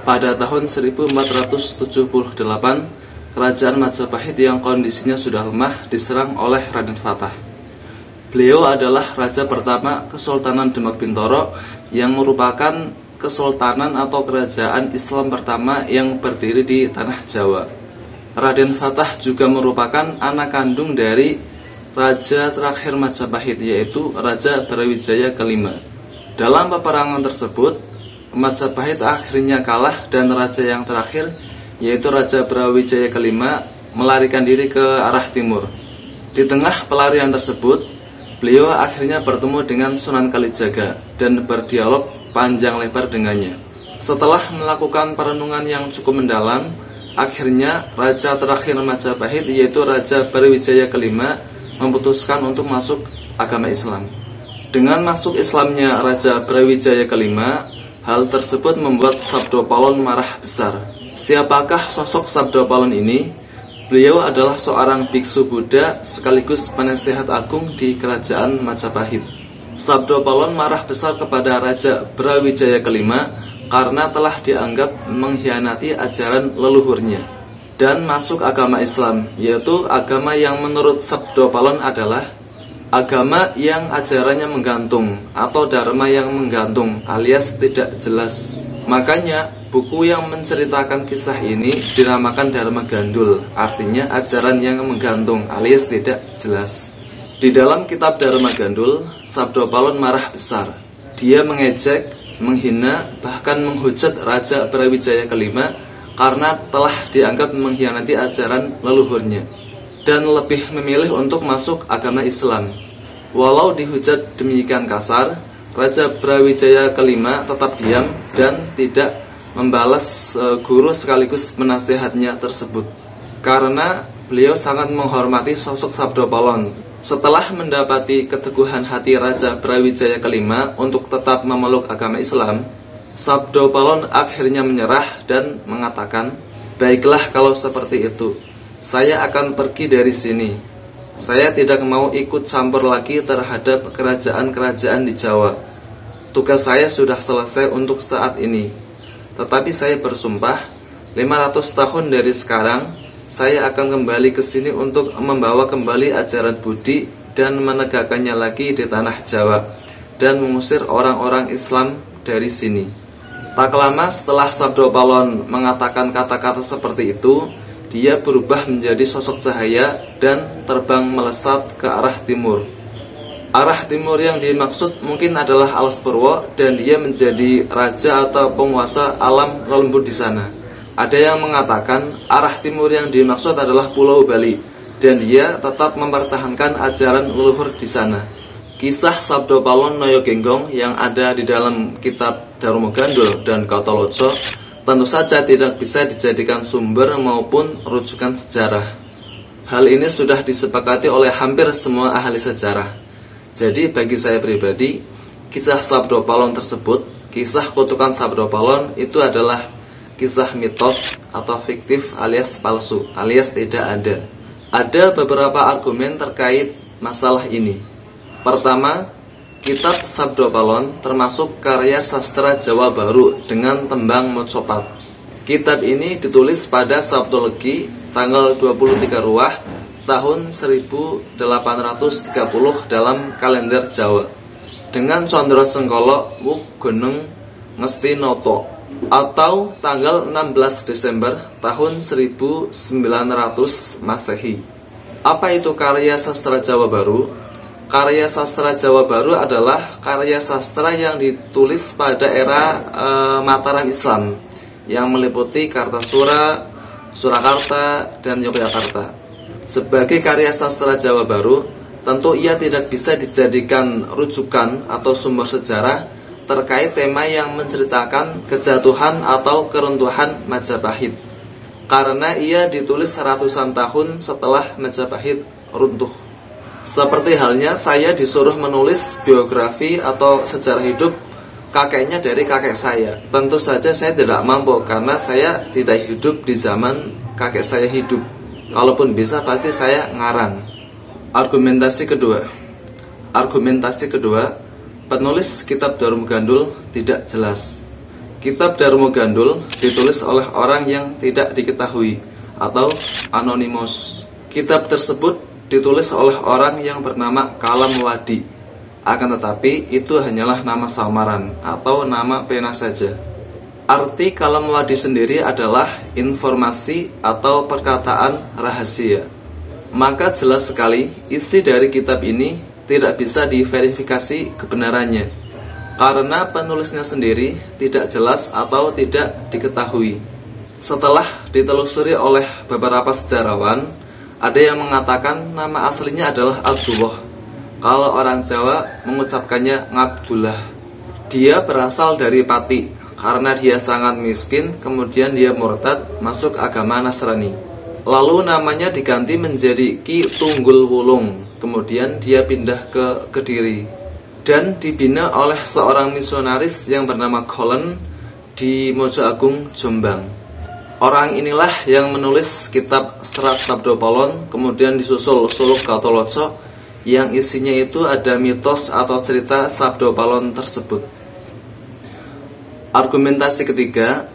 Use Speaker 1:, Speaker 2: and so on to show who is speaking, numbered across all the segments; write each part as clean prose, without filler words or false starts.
Speaker 1: Pada tahun 1478, kerajaan Majapahit yang kondisinya sudah lemah diserang oleh Raden Fatah. Beliau adalah raja pertama Kesultanan Demak Bintoro yang merupakan kesultanan atau kerajaan Islam pertama yang berdiri di tanah Jawa. Raden Fatah juga merupakan anak kandung dari raja terakhir Majapahit, yaitu Raja Brawijaya kelima. Dalam peperangan tersebut, Majapahit akhirnya kalah dan raja yang terakhir, yaitu Raja Brawijaya kelima, melarikan diri ke arah timur. Di tengah pelarian tersebut, beliau akhirnya bertemu dengan Sunan Kalijaga dan berdialog panjang lebar dengannya. Setelah melakukan perenungan yang cukup mendalam, akhirnya raja terakhir Majapahit, yaitu Raja Brawijaya kelima, memutuskan untuk masuk agama Islam. Dengan masuk Islamnya Raja Brawijaya kelima, hal tersebut membuat Sabdopalon marah besar. Siapakah sosok Sabdopalon ini? Beliau adalah seorang biksu Buddha sekaligus penasehat agung di kerajaan Majapahit. Sabdopalon marah besar kepada Raja Brawijaya kelima karena telah dianggap mengkhianati ajaran leluhurnya dan masuk agama Islam, yaitu agama yang menurut Sabdopalon adalah agama yang ajarannya menggantung atau dharma yang menggantung alias tidak jelas. Makanya buku yang menceritakan kisah ini dinamakan Dharma Gandul, artinya ajaran yang menggantung alias tidak jelas. Di dalam kitab Dharma Gandul, Sabdopalon marah besar. Dia mengejek, menghina, bahkan menghujat Raja Brawijaya kelima karena telah dianggap mengkhianati ajaran leluhurnya dan lebih memilih untuk masuk agama Islam. Walau dihujat demikian kasar, Raja Brawijaya kelima tetap diam dan tidak membalas guru sekaligus penasehatnya tersebut karena beliau sangat menghormati sosok Sabdopalon. Setelah mendapati keteguhan hati Raja Brawijaya kelima untuk tetap memeluk agama Islam, Sabdopalon akhirnya menyerah dan mengatakan, "Baiklah kalau seperti itu, saya akan pergi dari sini. Saya tidak mau ikut campur lagi terhadap kerajaan-kerajaan di Jawa. Tugas saya sudah selesai untuk saat ini. Tetapi saya bersumpah, 500 tahun dari sekarang, saya akan kembali ke sini untuk membawa kembali ajaran Budi dan menegakkannya lagi di tanah Jawa dan mengusir orang-orang Islam dari sini." Tak lama setelah Sabdopalon mengatakan kata-kata seperti itu, dia berubah menjadi sosok cahaya dan terbang melesat ke arah timur. Arah timur yang dimaksud mungkin adalah Alas Purwo, dan dia menjadi raja atau penguasa alam lembut di sana. Ada yang mengatakan arah timur yang dimaksud adalah Pulau Bali, dan dia tetap mempertahankan ajaran leluhur di sana. Kisah Sabdopalon Noyo Genggong yang ada di dalam kitab Dharma Gandul dan Katoloco tentu saja tidak bisa dijadikan sumber maupun rujukan sejarah. Hal ini sudah disepakati oleh hampir semua ahli sejarah. Jadi bagi saya pribadi, kisah Sabdopalon tersebut, kisah kutukan Sabdopalon itu adalah kisah mitos atau fiktif alias palsu, alias tidak ada. Ada beberapa argumen terkait masalah ini. Pertama, kitab Sabdopalon termasuk karya sastra Jawa Baru dengan tembang mocopat. Kitab ini ditulis pada Sabtu Legi tanggal 23 Ruah tahun 1830 dalam kalender Jawa dengan Condro Sengkolo Wuk Gunung Ngesti Noto atau tanggal 16 Desember tahun 1900 Masehi. Apa itu karya sastra Jawa Baru? Karya sastra Jawa Baru adalah karya sastra yang ditulis pada era Mataram Islam yang meliputi Kartasura, Surakarta, dan Yogyakarta. Sebagai karya sastra Jawa Baru, tentu ia tidak bisa dijadikan rujukan atau sumber sejarah terkait tema yang menceritakan kejatuhan atau keruntuhan Majapahit, karena ia ditulis ratusan tahun setelah Majapahit runtuh. Seperti halnya saya disuruh menulis biografi atau sejarah hidup kakeknya dari kakek saya. Tentu saja saya tidak mampu karena saya tidak hidup di zaman kakek saya hidup. Kalaupun bisa pasti saya ngarang. Argumentasi kedua, penulis kitab Dharma Gandul tidak jelas. Kitab Darmo Gandul ditulis oleh orang yang tidak diketahui atau anonimus. Kitab tersebut ditulis oleh orang yang bernama Kalam Wadi. Akan tetapi itu hanyalah nama samaran atau nama pena saja. Arti Kalam Wadi sendiri adalah informasi atau perkataan rahasia. Maka jelas sekali isi dari kitab ini tidak bisa diverifikasi kebenarannya, karena penulisnya sendiri tidak jelas atau tidak diketahui. Setelah ditelusuri oleh beberapa sejarawan, ada yang mengatakan nama aslinya adalah Abdullah. Kalau orang Jawa mengucapkannya Ngabdullah. Dia berasal dari Pati. Karena dia sangat miskin, kemudian dia murtad masuk agama Nasrani. Lalu namanya diganti menjadi Ki Tunggul Wulung. Kemudian dia pindah ke Kediri dan dibina oleh seorang misionaris yang bernama Kolen di Mojo Agung, Jombang. Orang inilah yang menulis kitab Serat Sabdo Palon, kemudian disusul Suluk Gatoloco yang isinya itu ada mitos atau cerita Sabdo Palon tersebut. Argumentasi ketiga,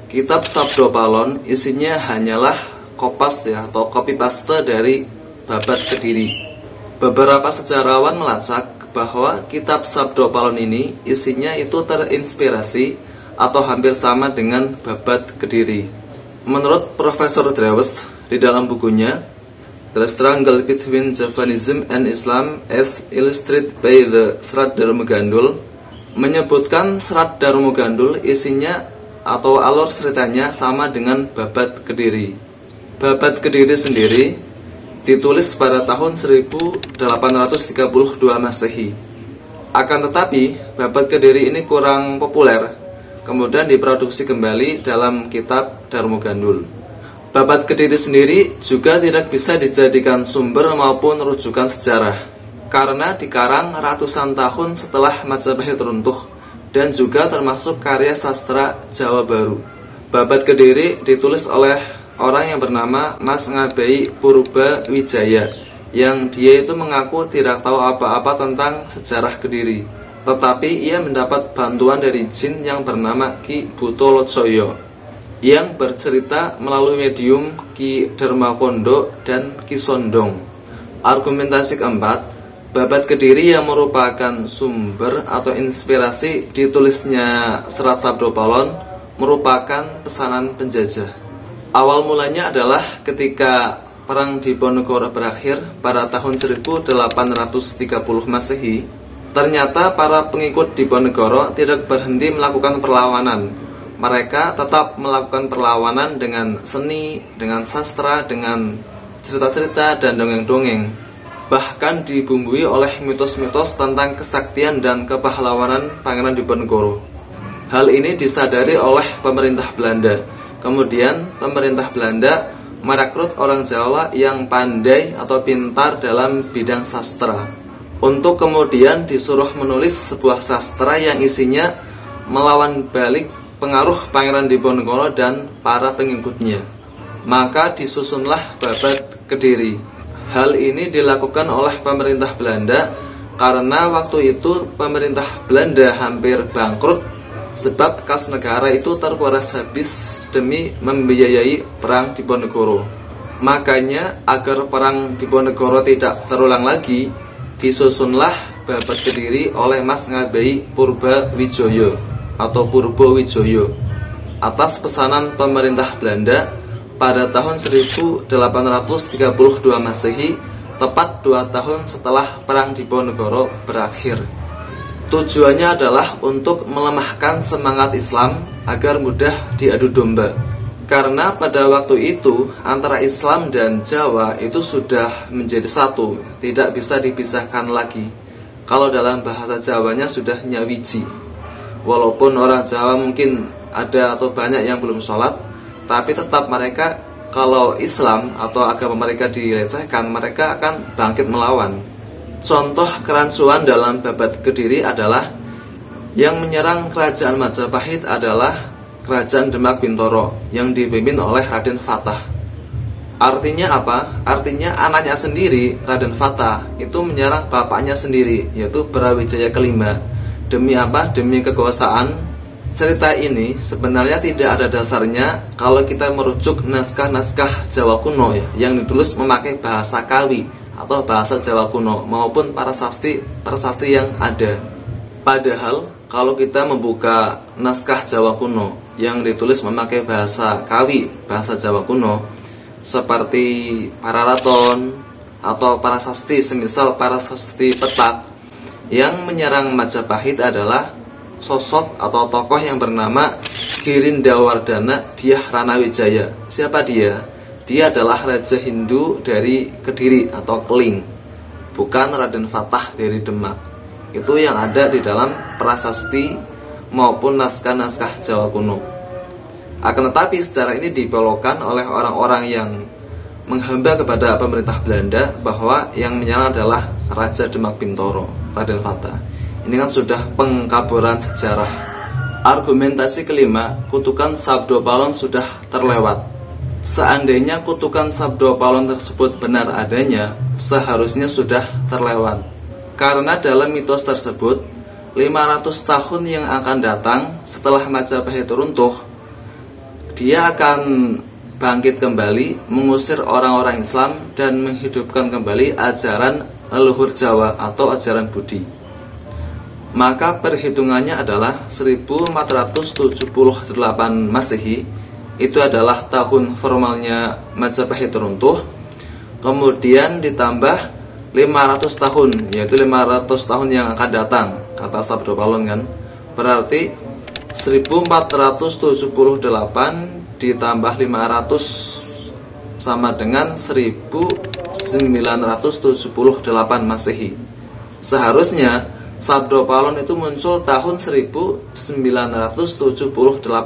Speaker 1: kitab Sabdo Palon isinya hanyalah kopas atau copy paste dari Babat Kediri. Beberapa sejarawan melacak bahwa kitab Sabdo Palon ini isinya itu terinspirasi atau hampir sama dengan Babat Kediri. Menurut Profesor Drewes di dalam bukunya The Struggle Between Javanism and Islam as Illustrated by the Serat Darmo Gandul, menyebutkan Serat Darmo Gandul isinya atau alur ceritanya sama dengan Babat Kediri. Babat Kediri sendiri ditulis pada tahun 1832 Masehi. Akan tetapi Babat Kediri ini kurang populer, kemudian diproduksi kembali dalam kitab Darmo Gandul. Babat Kediri sendiri juga tidak bisa dijadikan sumber maupun rujukan sejarah, karena dikarang ratusan tahun setelah Majapahit runtuh dan juga termasuk karya sastra Jawa Baru. Babat Kediri ditulis oleh orang yang bernama Mas Ngabeyi Purba Wijaya, yang dia itu mengaku tidak tahu apa-apa tentang sejarah Kediri, tetapi ia mendapat bantuan dari jin yang bernama Ki Butolocoyo yang bercerita melalui medium Ki Darmakondo dan Ki Sondong. Argumentasi keempat, Babat Kediri yang merupakan sumber atau inspirasi ditulisnya Serat Sabdo Palon merupakan pesanan penjajah. Awal mulanya adalah ketika Perang Diponegoro berakhir pada tahun 1830 Masehi. Ternyata para pengikut Diponegoro tidak berhenti melakukan perlawanan. Mereka tetap melakukan perlawanan dengan seni, dengan sastra, dengan cerita-cerita dan dongeng-dongeng. Bahkan dibumbui oleh mitos-mitos tentang kesaktian dan kepahlawanan Pangeran Diponegoro. Hal ini disadari oleh pemerintah Belanda. Kemudian pemerintah Belanda merekrut orang Jawa yang pandai atau pintar dalam bidang sastra, untuk kemudian disuruh menulis sebuah sastra yang isinya melawan balik pengaruh Pangeran Diponegoro dan para pengikutnya. Maka disusunlah Babat Kediri. Hal ini dilakukan oleh pemerintah Belanda karena waktu itu pemerintah Belanda hampir bangkrut sebab kas negara itu terkuras habis demi membiayai Perang Diponegoro. Makanya agar Perang Diponegoro tidak terulang lagi, disusunlah Babat Kediri oleh Mas Ngabeyi Purba Wijoyo atau Purbo Wijoyo atas pesanan pemerintah Belanda pada tahun 1832 Masehi, tepat 2 tahun setelah Perang Diponegoro berakhir. Tujuannya adalah untuk melemahkan semangat Islam agar mudah diadu domba. Karena pada waktu itu antara Islam dan Jawa itu sudah menjadi satu, tidak bisa dipisahkan lagi. Kalau dalam bahasa Jawanya sudah nyawiji. Walaupun orang Jawa mungkin ada atau banyak yang belum sholat, tapi tetap mereka, kalau Islam atau agama mereka dilecehkan, mereka akan bangkit melawan. Contoh kerancuan dalam Babat Kediri adalah yang menyerang kerajaan Majapahit adalah kerajaan Demak Bintoro yang dipimpin oleh Raden Fatah. Artinya apa? Artinya anaknya sendiri, Raden Fatah, itu menyerang bapaknya sendiri, yaitu Brawijaya kelima. Demi apa? Demi kekuasaan Cerita ini sebenarnya tidak ada dasarnya kalau kita merujuk naskah-naskah Jawa kuno ya, yang ditulis memakai bahasa Kawi atau bahasa Jawa kuno maupun prasasti yang ada. Padahal kalau kita membuka naskah Jawa kuno yang ditulis memakai bahasa Kawi, bahasa Jawa kuno, seperti Pararaton atau prasasti semisal prasasti Petak, yang menyerang Majapahit adalah sosok atau tokoh yang bernama Girindawardana Dyah Ranawijaya. Siapa dia? Dia adalah Raja Hindu dari Kediri atau Keling, bukan Raden Fatah dari Demak. Itu yang ada di dalam prasasti maupun naskah-naskah Jawa kuno. Akan tetapi sejarah ini dibelokkan oleh orang-orang yang menghamba kepada pemerintah Belanda bahwa yang menyerang adalah Raja Demak Bintoro, Raden Fatah. Ini kan sudah pengkaburan sejarah. Argumentasi kelima, kutukan Sabdo Palon sudah terlewat. Seandainya kutukan Sabdo Palon tersebut benar adanya, seharusnya sudah terlewat. Karena dalam mitos tersebut, 500 tahun yang akan datang setelah Majapahit runtuh, dia akan bangkit kembali, mengusir orang-orang Islam dan menghidupkan kembali ajaran leluhur Jawa atau ajaran Budi. Maka perhitungannya adalah 1478 Masehi. Itu adalah tahun formalnya Majapahit runtuh. Kemudian ditambah 500 tahun, yaitu 500 tahun yang akan datang, kata Sabdo Palon kan. Berarti 1478 ditambah 500 sama dengan 1978 Masehi. Seharusnya Sabdo Palon itu muncul tahun 1978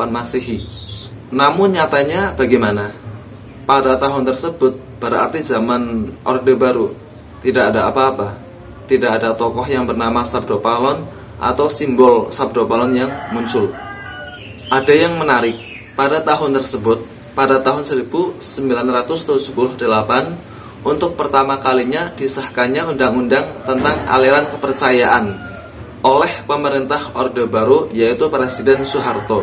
Speaker 1: Masehi. Namun nyatanya bagaimana? Pada tahun tersebut berarti zaman Orde Baru. Tidak ada apa-apa. Tidak ada tokoh yang bernama Sabdo Palon atau simbol Sabdo Palon yang muncul. Ada yang menarik. Pada tahun tersebut, pada tahun 1978, untuk pertama kalinya disahkannya undang-undang tentang aliran kepercayaan oleh pemerintah Orde Baru, yaitu Presiden Soeharto.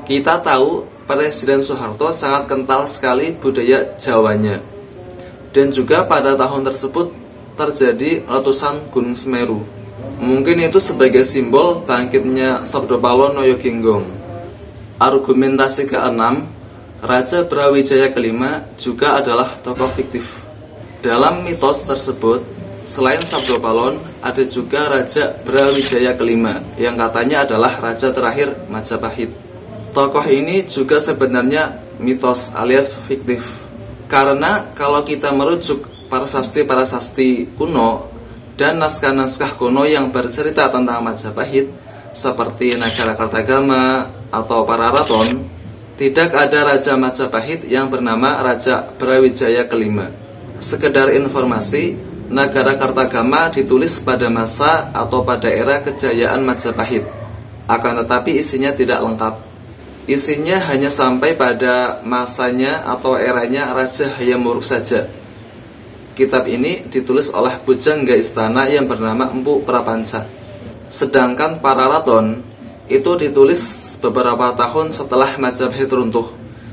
Speaker 1: Kita tahu Presiden Soeharto sangat kental sekali budaya Jawanya. Dan juga pada tahun tersebut terjadi letusan Gunung Semeru. Mungkin itu sebagai simbol bangkitnya Sabdo Palon Noyoginggong. Argumentasi keenam, Raja Brawijaya kelima juga adalah tokoh fiktif. Dalam mitos tersebut, selain Sabdo Palon, ada juga Raja Brawijaya kelima yang katanya adalah raja terakhir Majapahit. Tokoh ini juga sebenarnya mitos alias fiktif. Karena kalau kita merujuk prasasti-prasasti kuno dan naskah-naskah kuno yang bercerita tentang Majapahit seperti Nagarakartagama atau Pararaton, tidak ada Raja Majapahit yang bernama Raja Brawijaya kelima. Sekedar informasi, Nagarakartagama ditulis pada masa atau pada era kejayaan Majapahit. Akan tetapi isinya tidak lengkap. Isinya hanya sampai pada masanya atau eranya Raja Hayam Wuruk saja. Kitab ini ditulis oleh pujangga istana yang bernama Empu Prapanca. Sedangkan Pararaton itu ditulis beberapa tahun setelah Majapahit runtuh,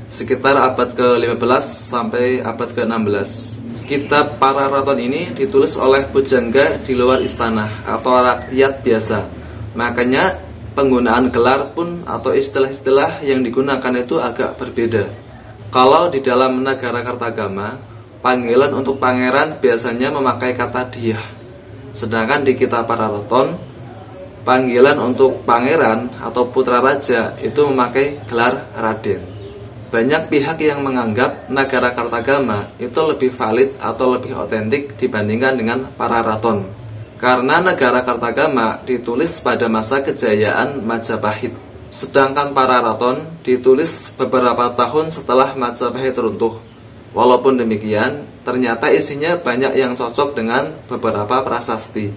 Speaker 1: sekitar abad ke-15 sampai abad ke-16. Kitab Pararaton ini ditulis oleh pujangga di luar istana atau rakyat biasa. Makanya penggunaan gelar pun atau istilah-istilah yang digunakan itu agak berbeda. Kalau di dalam Nagarakartagama, panggilan untuk pangeran biasanya memakai kata Dyah. Sedangkan di kitab Pararaton, panggilan untuk pangeran atau putra raja itu memakai gelar Raden. Banyak pihak yang menganggap Nagarakartagama itu lebih valid atau lebih otentik dibandingkan dengan Pararaton. Karena Nagarakartagama ditulis pada masa kejayaan Majapahit. Sedangkan Pararaton ditulis beberapa tahun setelah Majapahit runtuh. Walaupun demikian, ternyata isinya banyak yang cocok dengan beberapa prasasti.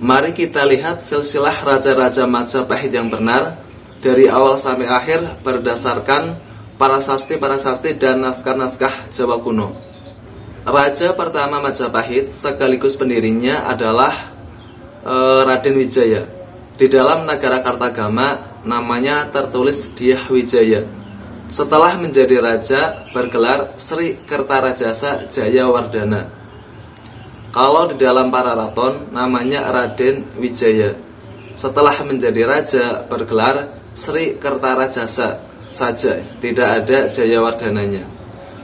Speaker 1: Mari kita lihat silsilah raja-raja Majapahit yang benar dari awal sampai akhir berdasarkan prasasti-prasasti dan naskah-naskah Jawa kuno. Raja pertama Majapahit sekaligus pendirinya adalah Raden Wijaya. Di dalam Nagarakartagama, namanya tertulis Dyah Wijaya. Setelah menjadi raja, bergelar Sri Kertarajasa Jayawardhana. Kalau di dalam Pararaton, namanya Raden Wijaya. Setelah menjadi raja, bergelar Sri Kertarajasa saja, tidak ada Jayawardhananya.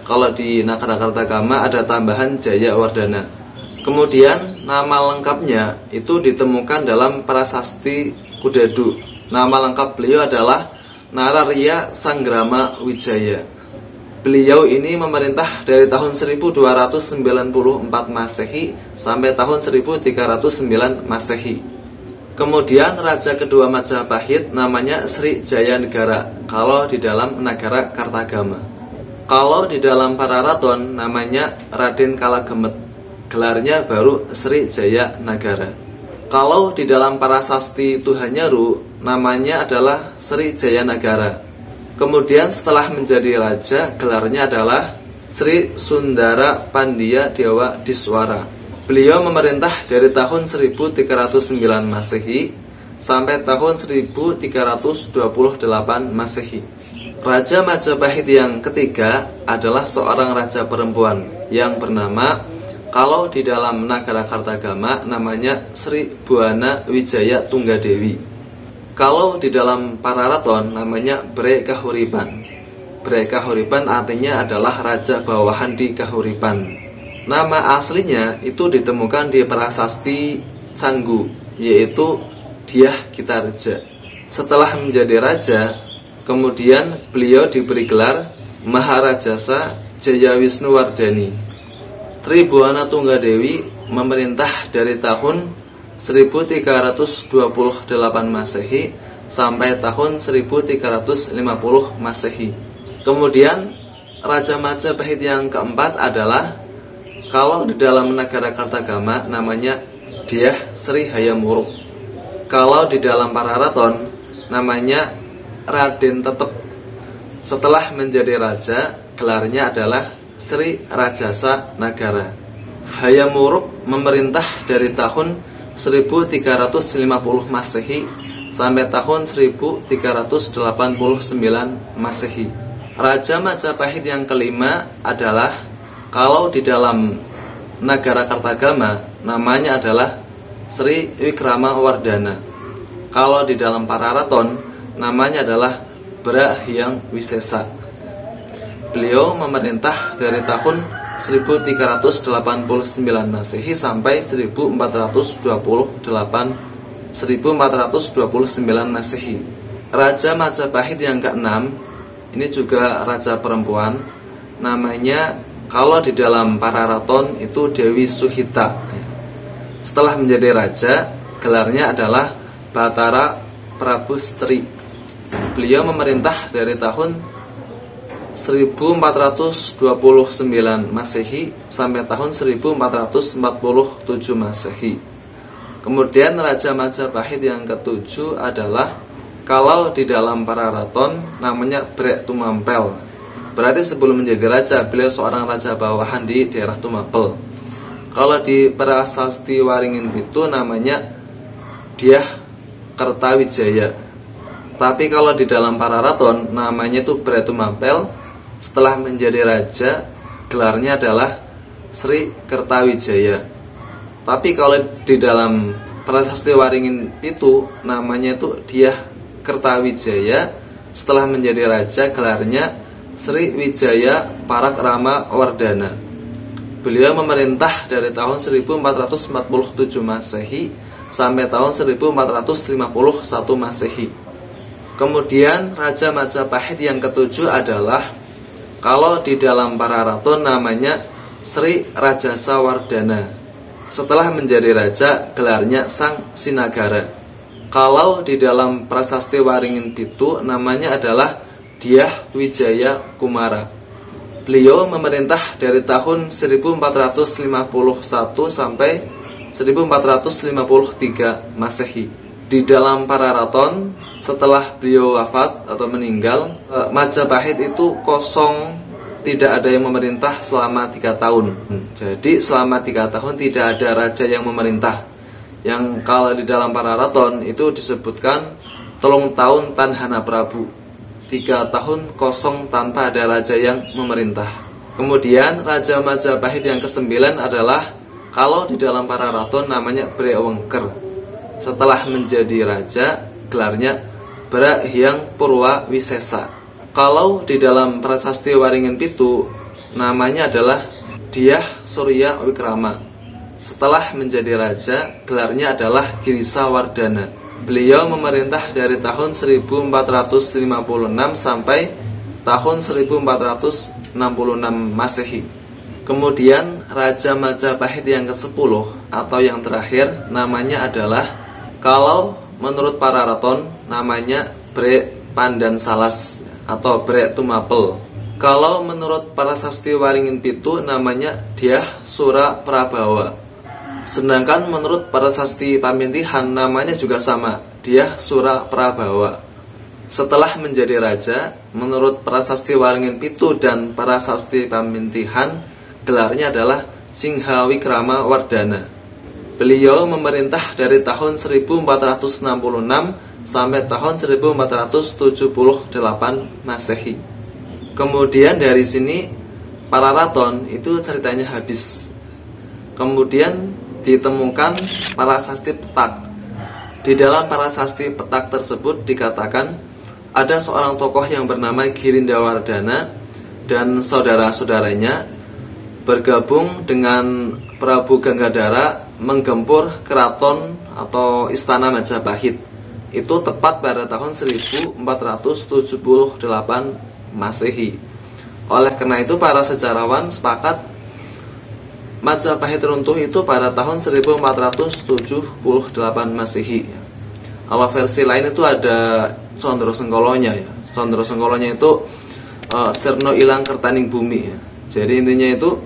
Speaker 1: Kalau di Nagarakartagama ada tambahan Jayawardhana. Kemudian nama lengkapnya itu ditemukan dalam Prasasti Kudadu. Nama lengkap beliau adalah Nararya Sanggrama Wijaya. Beliau ini memerintah dari tahun 1294 Masehi sampai tahun 1309 Masehi. Kemudian raja kedua Majapahit namanya Sri Jayanegara kalau di dalam Nagarakartagama. Kalau di dalam Pararaton namanya Raden Kalagemet, gelarnya baru Sri Jayanagara. Kalau di dalam Prasasti Tuhanyaru namanya adalah Sri Jayanagara. Kemudian setelah menjadi raja, gelarnya adalah Sri Sundara Pandya Dewa Diswara. Beliau memerintah dari tahun 1309 Masehi sampai tahun 1328 Masehi. Raja Majapahit yang ketiga adalah seorang raja perempuan yang bernama, kalau di dalam Nagarakartagama namanya Sri Buana Wijaya Tunggadewi. Kalau di dalam Pararaton namanya Bre Kahuripan. Bre Kahuripan artinya adalah raja bawahan di Kahuripan. Nama aslinya itu ditemukan di Prasasti Canggu, yaitu Dyah Kitarja. Setelah menjadi raja, kemudian beliau diberi gelar Maharajasa Jayawisnuwardhani. Tribuana Tunggadewi memerintah dari tahun 1328 Masehi sampai tahun 1350 Masehi. Kemudian Raja Majapahit yang keempat adalah, kalau di dalam Nagarakartagama namanya Dyah Sri Hayam Wuruk. Kalau di dalam Pararaton namanya Raden Tetep. Setelah menjadi raja, gelarnya adalah Sri Rajasa Nagara. Hayam Wuruk memerintah dari tahun 1350 Masehi sampai tahun 1389 Masehi. Raja Majapahit yang kelima adalah, kalau di dalam Nagarakartagama namanya adalah Sri Wikramawardhana. Kalau di dalam Pararaton namanya adalah Brahyang Wisesa. Beliau memerintah dari tahun 1389 Masehi sampai 1429 Masehi. Raja Majapahit yang keenam ini juga raja perempuan, namanya kalau di dalam Pararaton itu Dewi Suhita. Setelah menjadi raja, gelarnya adalah Batara Prabustri. Beliau memerintah dari tahun 1429 Masehi sampai tahun 1447 Masehi. Kemudian Raja Majapahit yang ketujuh adalah, kalau di dalam Pararaton namanya Brek Tumampel. Berarti sebelum menjadi raja, beliau seorang raja bawahan di daerah Tumapel. Kalau di Prasasti Waringin itu namanya Dyah Kertawijaya. Tapi kalau di dalam Pararaton namanya itu Brek Tumampel. Setelah menjadi raja, gelarnya adalah Sri Kertawijaya. Tapi kalau di dalam Prasasti Waringin itu namanya itu Dyah Kertawijaya. Setelah menjadi raja, gelarnya Sri Wijaya Parakrama Wardhana. Beliau memerintah dari tahun 1447 Masehi sampai tahun 1451 Masehi. Kemudian Raja Majapahit yang ketujuh adalah, kalau di dalam Pararaton namanya Sri Rajasa Wardhana. Setelah menjadi raja, gelarnya Sang Sinagara. Kalau di dalam Prasasti Waringin Pitu namanya adalah Dyah Wijaya Kumara. Beliau memerintah dari tahun 1451 sampai 1453 Masehi. Di dalam Pararaton, setelah beliau wafat atau meninggal, Majapahit itu kosong, tidak ada yang memerintah selama 3 tahun. Jadi selama 3 tahun tidak ada raja yang memerintah. Yang kalau di dalam Pararaton itu disebutkan 3 tahun tan hana Prabu, 3 tahun kosong tanpa ada raja yang memerintah. Kemudian Raja Majapahit yang ke-9 adalah kalau di dalam para raton namanya Bre Wengker. Setelah menjadi raja, gelarnya Bra Hyang Purwa Wisesa. Kalau di dalam Prasasti Waringin Pitu, namanya adalah Dyah Surya Wikrama. Setelah menjadi raja, gelarnya adalah Girisa Wardana. Beliau memerintah dari tahun 1456 sampai tahun 1466 Masehi. Kemudian Raja Majapahit yang ke-10 atau yang terakhir namanya adalah, kalau menurut para raton namanya Bre Pandan Salas atau Bre Tumapel. Kalau menurut Prasasti Waringin Pitu namanya Dyah Sura Prabawa. Sedangkan menurut Prasasti Pamintihan namanya juga sama, Dyah Sura Prabawa. Setelah menjadi raja, menurut Prasasti Waringin Pitu dan Prasasti Pamintihan, gelarnya adalah Singha Wikrama Wardana. Beliau memerintah dari tahun 1466 sampai tahun 1478 Masehi. Kemudian dari sini para raton itu ceritanya habis. Kemudian ditemukan Prasasti Petak. Di dalam Prasasti Petak tersebut dikatakan ada seorang tokoh yang bernama Girindawardana dan saudara-saudaranya bergabung dengan Prabu Ganggadara menggempur keraton atau istana Majapahit. Itu tepat pada tahun 1478 Masehi. Oleh karena itu para sejarawan sepakat Majapahit runtuh itu pada tahun 1478 Masehi. Kalau versi lain itu ada Condro Senggolonya ya. Condro Senggolonya itu Sirno Ilang Kertaning Bumi ya. Jadi intinya itu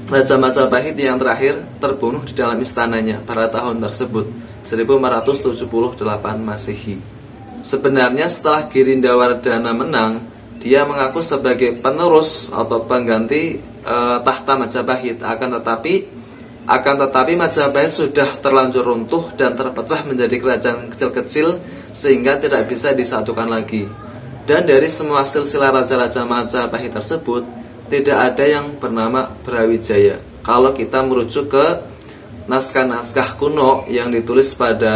Speaker 1: Raja Majapahit yang terakhir terbunuh di dalam istananya pada tahun tersebut 1478 Masehi. Sebenarnya setelah Girindawardana menang, dia mengaku sebagai penerus atau pengganti tahta Majapahit. Akan tetapi Majapahit sudah terlanjur runtuh dan terpecah menjadi kerajaan kecil-kecil sehingga tidak bisa disatukan lagi. Dan dari semua silsilah raja-raja Majapahit tersebut tidak ada yang bernama Brawijaya. Kalau kita merujuk ke naskah-naskah kuno yang ditulis pada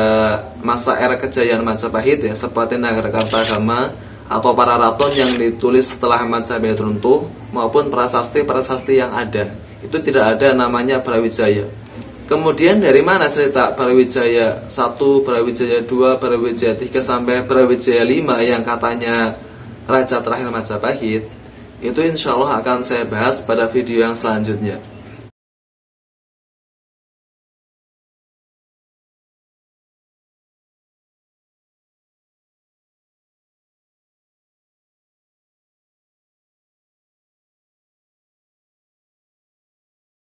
Speaker 1: masa era kejayaan Majapahit ya, seperti Nagarakartagama atau para raton yang ditulis setelah Majapahit runtuh maupun prasasti-prasasti yang ada, itu tidak ada namanya Brawijaya. Kemudian dari mana cerita Brawijaya 1, Brawijaya 2, Brawijaya 3 sampai Brawijaya 5 yang katanya raja terakhir Majapahit? Itu insya Allah akan saya bahas pada video yang selanjutnya.